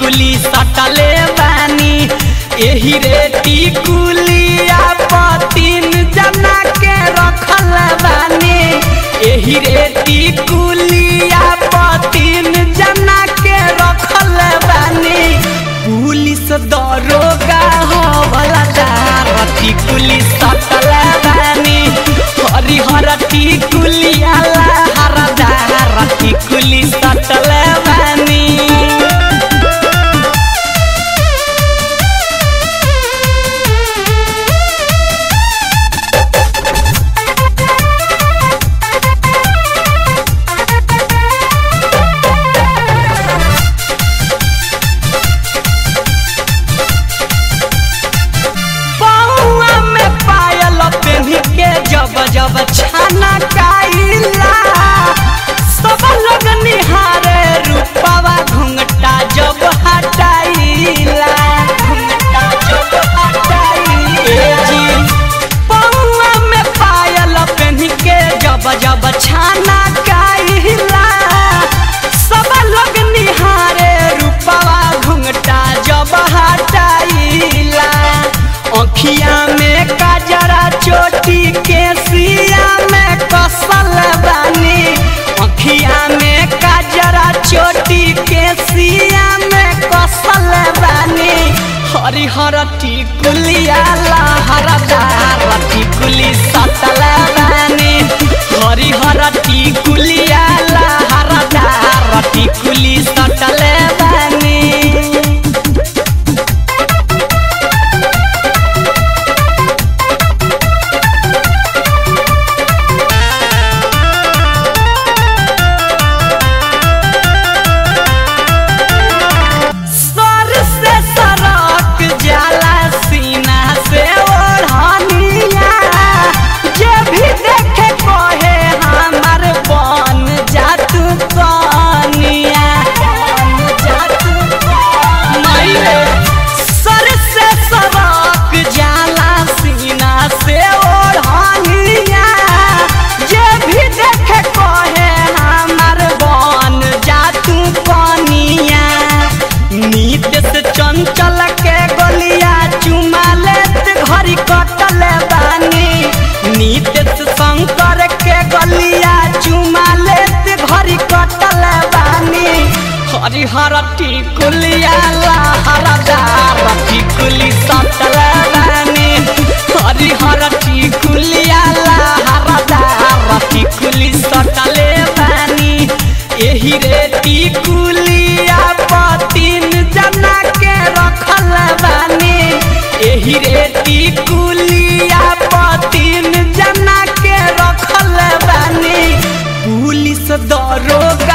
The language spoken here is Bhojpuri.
टिकुली सटले बानी एही रे टिकुलिया पर 3 जना के रखल बानी एही रे टिकुलिया पर 3 जना के रखल बानी पुलिस दरोगा हवलदार टिकुली सटल बानी हरिहर टिकुलिया लहरदार टिकुली सटल बानी जब छाना काइला सब लोग निहारे रूपवा घुंघटा जब हटाइला घुंघटा जब हटाइला पौआ में पायल पहन के जब छाना काइला सब लोग निहारे रूपवा घुंघटा जब हटाइला अखिया में काजरा चोटी के सिया में कसल बानी अखिया में काजरा चोटी के सिया में कसल बानी हरिहर टिकुलिया लहरदार टिकुली सटल बानी हरिहर टिकुलिया लहरदार टिकुली सटल बानी चंचल के गलिया चुमा लेत घड़ी कटल बानी नीतीश शंकर के गलिया चुमा लेत घड़ी कटल बानी हरिहर टिकुलिया लहरदार टिकुली सटल बानी हरिहर टिकुलिया लहरदार टिकुली सटल बानी एही रे टिकुलिया पर 3 जना के रखल बानी एही रे टिकुलिया पर 3 जना के रखल बानी पुलिस दरोगा